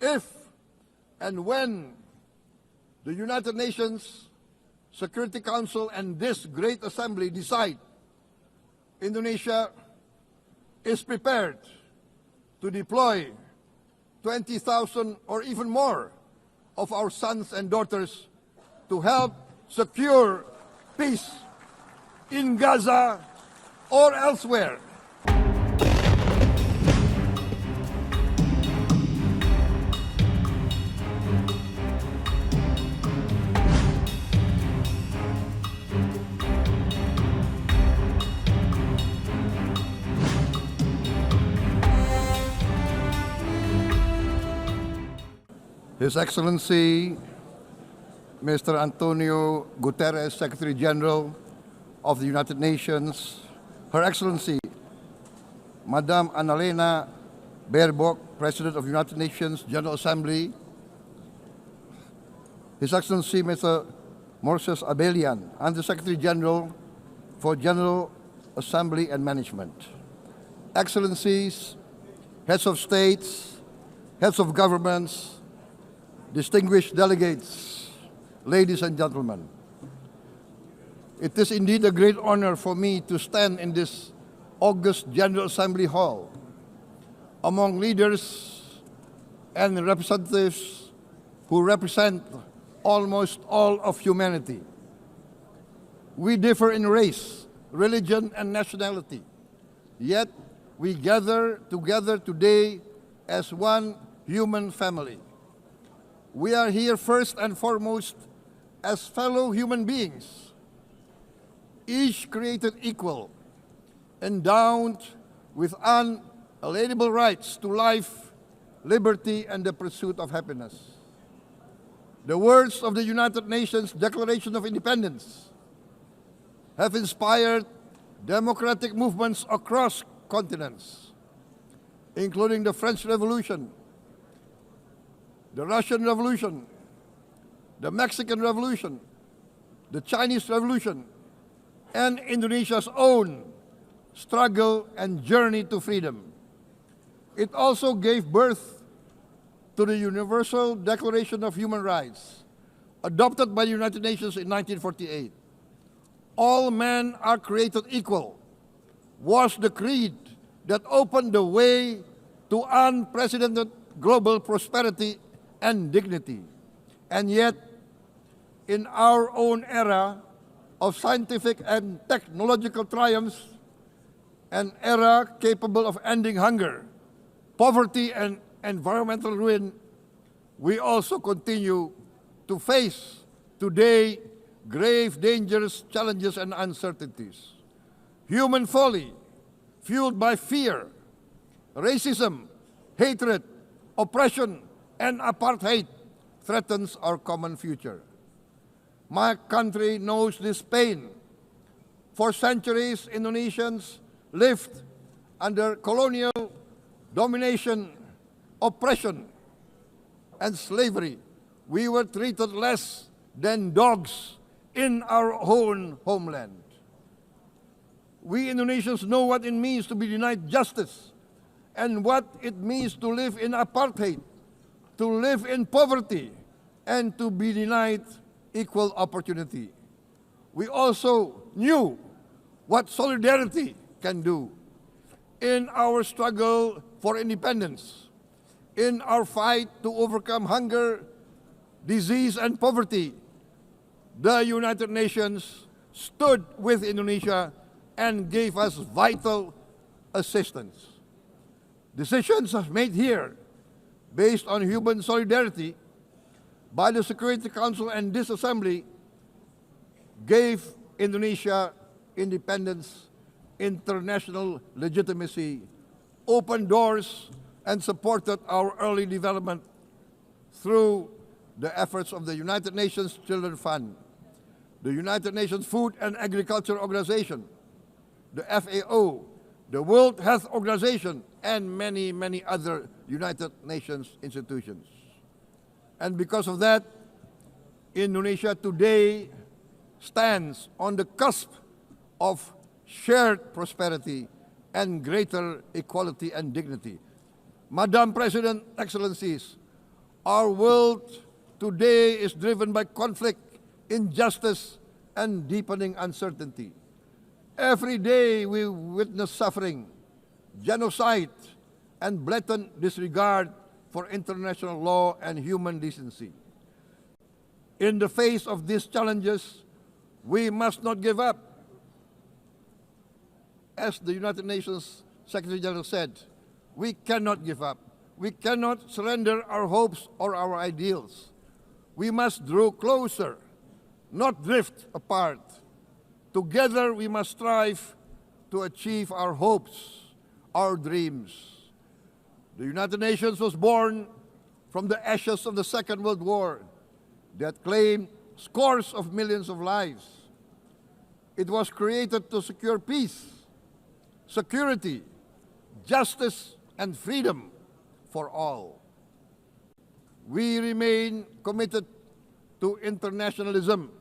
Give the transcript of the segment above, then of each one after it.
If and when the United Nations Security Council and this great assembly decide Indonesia is prepared to deploy 20,000 or even more of our sons and daughters to help secure peace in Gaza or elsewhere. His Excellency, Mr. Antonio Guterres, Secretary General of the United Nations, Her Excellency, Madame Annalena Baerbock, President of the United Nations General Assembly, His Excellency, Mr. Moses Abelian, Under-Secretary General for General Assembly and Management, Excellencies, Heads of States, Heads of Governments, distinguished delegates, ladies and gentlemen, it is indeed a great honor for me to stand in this august General Assembly Hall among leaders and representatives who represent almost all of humanity. We differ in race, religion, and nationality, yet we gather together today as one human family. We are here first and foremost as fellow human beings, each created equal, endowed with unalienable rights to life, liberty, and the pursuit of happiness. The words of the United Nations Declaration of Independence have inspired democratic movements across continents, including the French Revolution, the Russian Revolution, the Mexican Revolution, the Chinese Revolution, and Indonesia's own struggle and journey to freedom. It also gave birth to the Universal Declaration of Human Rights, adopted by the United Nations in 1948. All men are created equal was the creed that opened the way to unprecedented global prosperity and dignity. And yet, in our own era of scientific and technological triumphs, an era capable of ending hunger, poverty, and environmental ruin, we also continue to face today grave dangers, challenges, and uncertainties. Human folly, fueled by fear, racism, hatred, oppression, and apartheid, threatens our common future. My country knows this pain. For centuries, Indonesians lived under colonial domination, oppression, and slavery. We were treated less than dogs in our own homeland. We Indonesians know what it means to be denied justice and what it means to live in apartheid, to live in poverty, and to be denied equal opportunity. We also knew what solidarity can do in our struggle for independence, in our fight to overcome hunger, disease, and poverty. The United Nations stood with Indonesia and gave us vital assistance. Decisions made here based on human solidarity by the Security Council and this Assembly gave Indonesia independence, international legitimacy, opened doors, and supported our early development through the efforts of the United Nations Children Fund, the United Nations Food and Agriculture Organization, the FAO, the World Health Organization, and many, many other United Nations institutions. And because of that, Indonesia today stands on the cusp of shared prosperity and greater equality and dignity. Madam President, Excellencies, Our world today is driven by conflict, injustice, and deepening uncertainty. Every day we witness suffering, genocide, and blatant disregard for international law and human decency. In the face of these challenges, we must not give up. As the United Nations Secretary General said, we cannot give up. We cannot surrender our hopes or our ideals. We must draw closer, not drift apart. Together we must strive to achieve our hopes, our dreams. The United Nations was born from the ashes of the Second World War that claimed scores of millions of lives. It was created to secure peace, security, justice, and freedom for all. We remain committed to internationalism,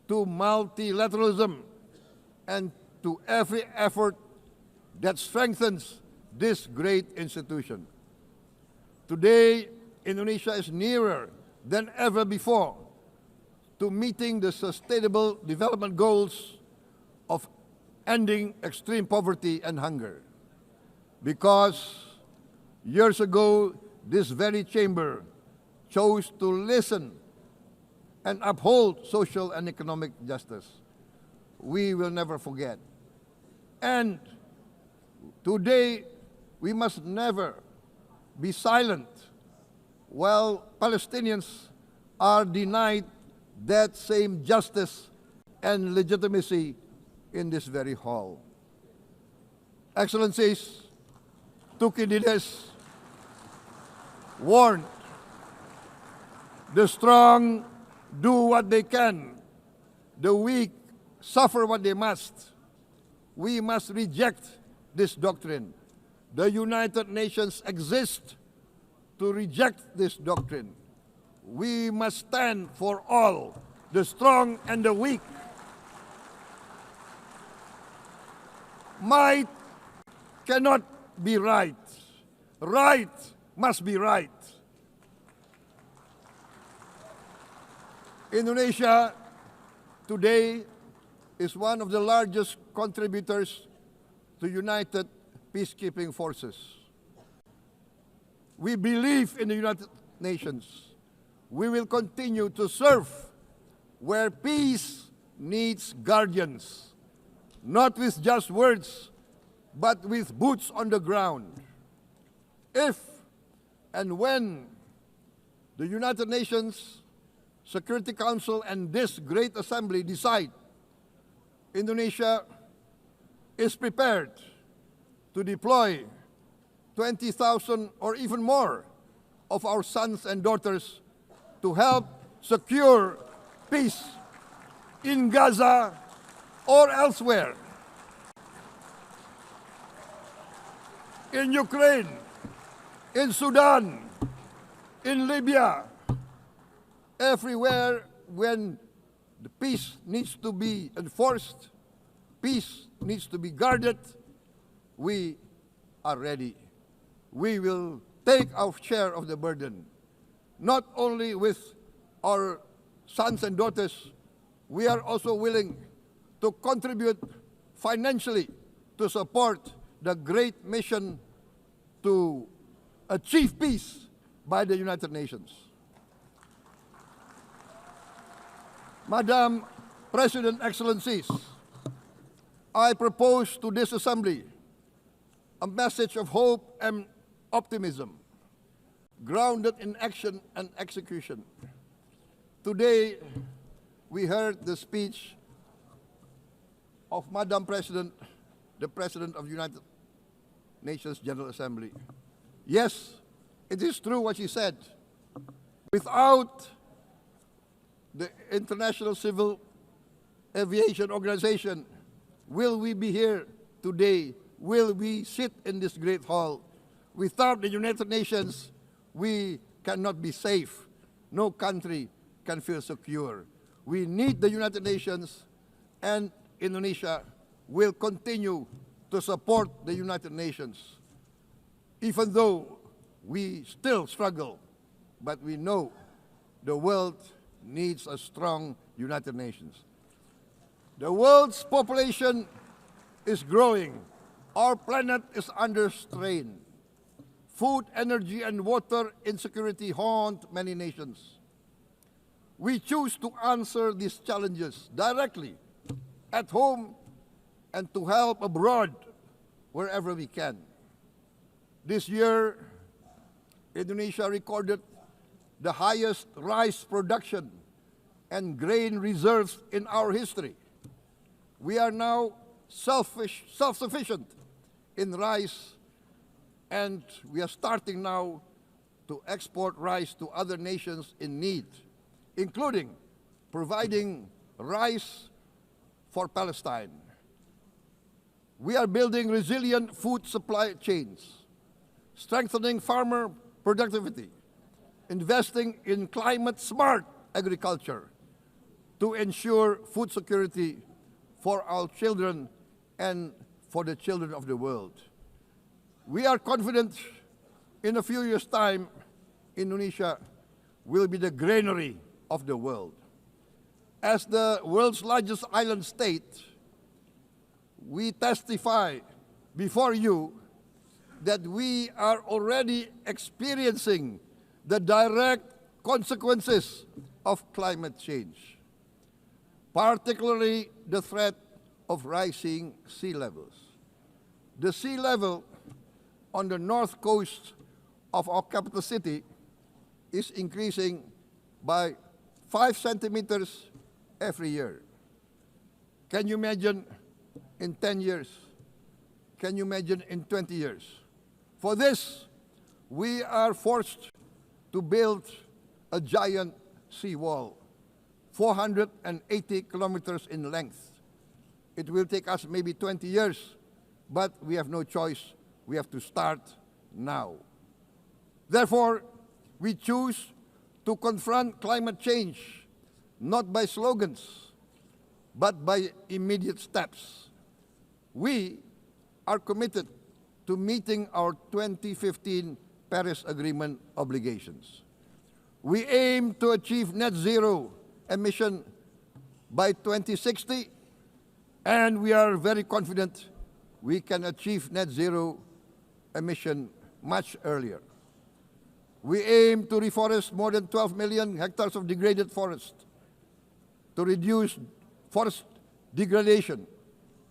to multilateralism, and to every effort that strengthens this great institution. Today, Indonesia is nearer than ever before to meeting the Sustainable Development Goals of ending extreme poverty and hunger. Because years ago, this very chamber chose to listen and uphold social and economic justice. We will never forget. And today, we must never be silent while Palestinians are denied that same justice and legitimacy in this very hall. Excellencies, Thucydides warned, the strong do what they can, the weak suffer what they must. We must reject this doctrine. The United Nations exist to reject this doctrine. We must stand for all, the strong and the weak. Might cannot be right. Right must be right. Indonesia today is one of the largest contributors to United Peacekeeping Forces. We believe in the United Nations. We will continue to serve where peace needs guardians, not with just words, but with boots on the ground. If and when the United Nations Security Council and this great assembly decide Indonesia is prepared to deploy 20,000 or even more of our sons and daughters to help secure peace in Gaza or elsewhere, in Ukraine, in Sudan, in Libya, everywhere when the peace needs to be enforced, peace needs to be guarded, we are ready. We will take our share of the burden, not only with our sons and daughters, we are also willing to contribute financially to support the great mission to achieve peace by the United Nations. Madam President, Excellencies, I propose to this Assembly a message of hope and optimism, grounded in action and execution. Today, we heard the speech of Madam President, the President of the United Nations General Assembly. Yes, it is true what she said. Without the International Civil Aviation Organization, will we be here today? Will we sit in this great hall? Without the United Nations, we cannot be safe. No country can feel secure. We need the United Nations, and Indonesia will continue to support the United Nations, even though we still struggle but we know the world needs a strong United Nations. The world's population is growing. Our planet is under strain. Food, energy, and water insecurity haunt many nations. We choose to answer these challenges directly at home and to help abroad wherever we can. This year, Indonesia recorded the highest rice production and grain reserves in our history. We are now self-sufficient in rice, and we are starting now to export rice to other nations in need, including providing rice for Palestine. We are building resilient food supply chains, strengthening farmer productivity, investing in climate-smart agriculture to ensure food security for our children and for the children of the world. We are confident in a few years' time, Indonesia will be the granary of the world. As the world's largest island state, we testify before you that we are already experiencing the direct consequences of climate change, particularly the threat of rising sea levels. The sea level on the north coast of our capital city is increasing by 5 centimeters every year. Can you imagine in 10 years? Can you imagine in 20 years? For this, we are forced to build a giant seawall, 480 kilometers in length. It will take us maybe 20 years, but we have no choice. We have to start now. Therefore, we choose to confront climate change, not by slogans, but by immediate steps. We are committed to meeting our 2015 Paris Agreement obligations. We aim to achieve net zero emission by 2060, and we are very confident we can achieve net zero emission much earlier. We aim to reforest more than 12 million hectares of degraded forest, to reduce forest degradation,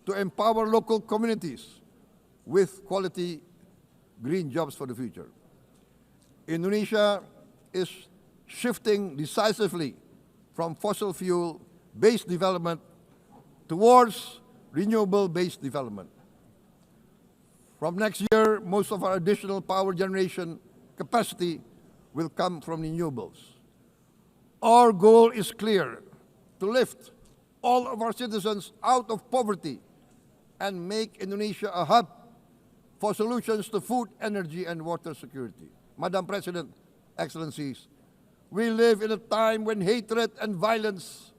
to empower local communities with quality green jobs for the future. Indonesia is shifting decisively from fossil fuel-based development towards renewable-based development. From next year, most of our additional power generation capacity will come from renewables. Our goal is clear: to lift all of our citizens out of poverty and make Indonesia a hub for solutions to food, energy, and water security. Madam President, Excellencies, we live in a time when hatred and violence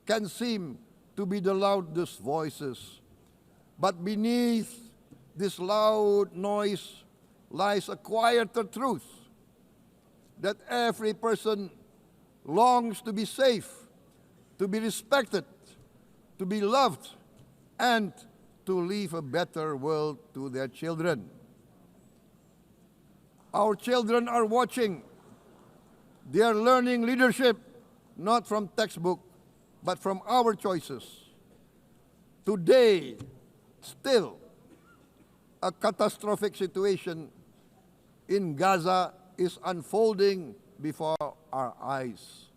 can seem to be the loudest voices. But beneath this loud noise lies a quieter truth, that every person longs to be safe, to be respected, to be loved, and to leave a better world to their children. Our children are watching. They are learning leadership, not from textbook, but from our choices. Today, still, a catastrophic situation in Gaza is unfolding before our eyes.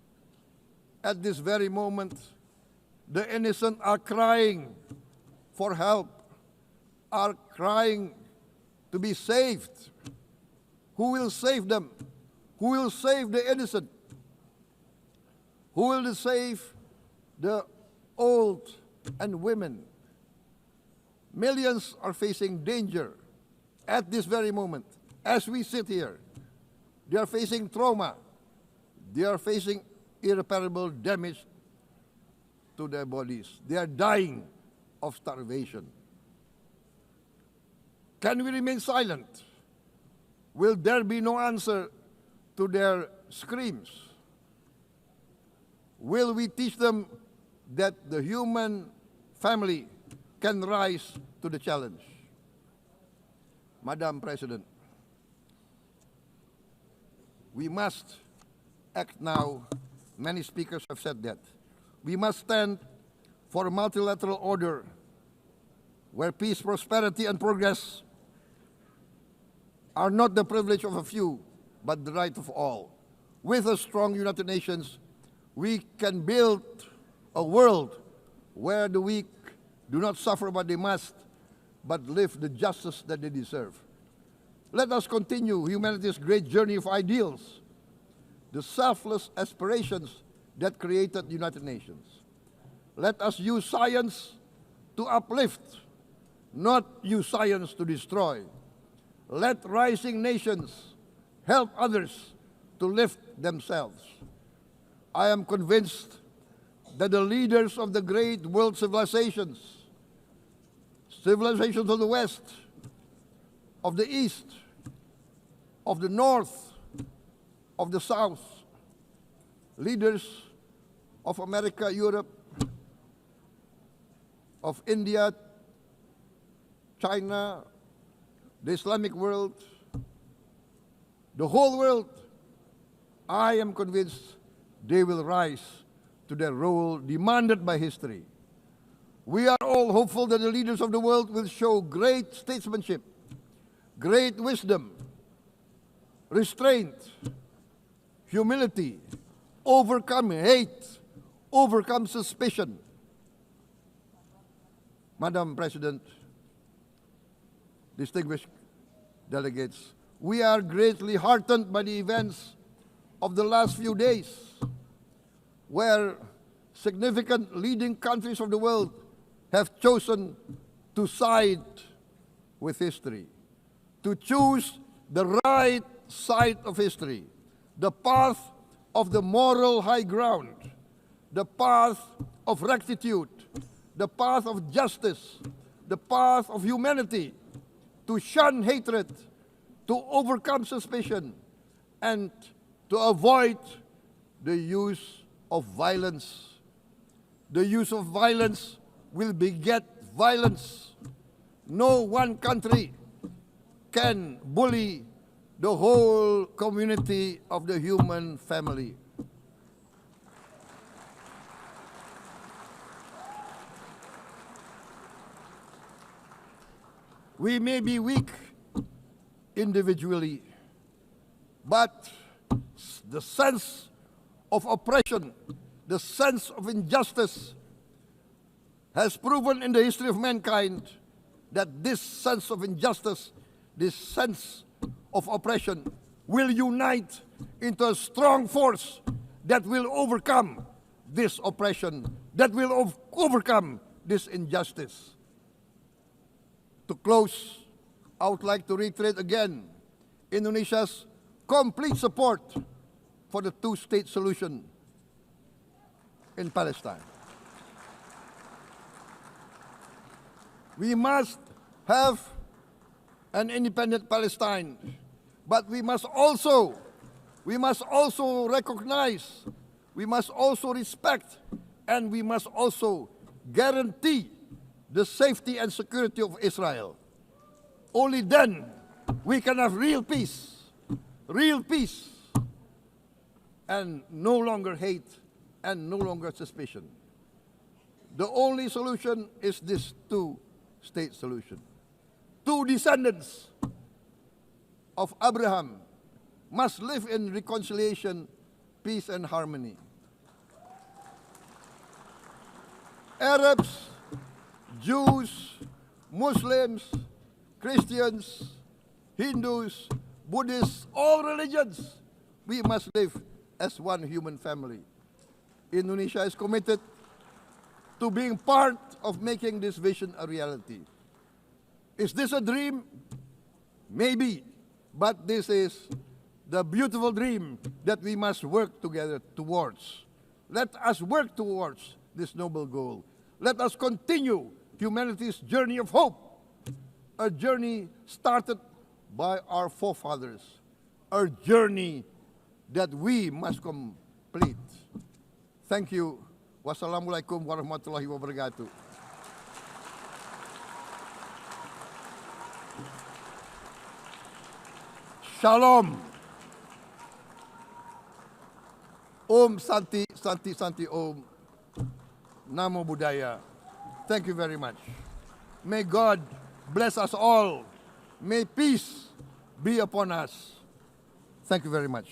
At this very moment, the innocent are crying for help, are crying to be saved. Who will save them? Who will save the innocent? Who will save the old and women? Millions are facing danger at this very moment. As we sit here, they are facing trauma. They are facing irreparable damage to their bodies. They are dying of starvation. Can we remain silent? Will there be no answer to their screams? Will we teach them that the human family can rise to the challenge? Madam President, we must act now. Many speakers have said that. We must stand for a multilateral order where peace, prosperity, and progress are not the privilege of a few, but the right of all. With a strong United Nations, we can build a world where the weak do not suffer what they must, but live the justice that they deserve. Let us continue humanity's great journey of ideals, the selfless aspirations that created the United Nations. Let us use science to uplift, not use science to destroy. Let rising nations help others to lift themselves. I am convinced that the leaders of the great world civilizations of the West, of the East, of the North, of the South, leaders of America, Europe, of India, China, the Islamic world, the whole world, I am convinced they will rise to their role demanded by history. We are all hopeful that the leaders of the world will show great statesmanship, great wisdom, restraint, humility, overcome hate, overcome suspicion. Madam President, distinguished delegates, we are greatly heartened by the events of the last few days, where significant leading countries of the world have chosen to side with history, to choose the right side of history, the path of the moral high ground, the path of rectitude, the path of justice, the path of humanity, to shun hatred, to overcome suspicion, and to avoid the use of violence. The use of violence will beget violence. No one country can bully the whole community of the human family. We may be weak individually, but the sense of oppression, the sense of injustice has proven in the history of mankind that this sense of injustice, this sense of oppression will unite into a strong force that will overcome this oppression, that will overcome this injustice. To close, I would like to reiterate again Indonesia's complete support for the two-state solution in Palestine. We must have an independent Palestine, but we must also recognize, we must also respect, and we must also guarantee the safety and security of Israel. Only then we can have real peace, and no longer hate and no longer suspicion. The only solution is this two-state solution. Two descendants of Abraham must live in reconciliation, peace, and harmony. Arabs, Jews, Muslims, Christians, Hindus, Buddhists, all religions, we must live as one human family. Indonesia is committed to being part of making this vision a reality. Is this a dream? Maybe, but this is the beautiful dream that we must work together towards. Let us work towards this noble goal. Let us continue humanity's journey of hope, a journey started by our forefathers, a journey that we must complete. Thank you. Wassalamualaikum warahmatullahi wabarakatuh. Shalom. Om Santi, Santi, Santi Om. Namo Buddhaya. Thank you very much. May God bless us all. May peace be upon us. Thank you very much.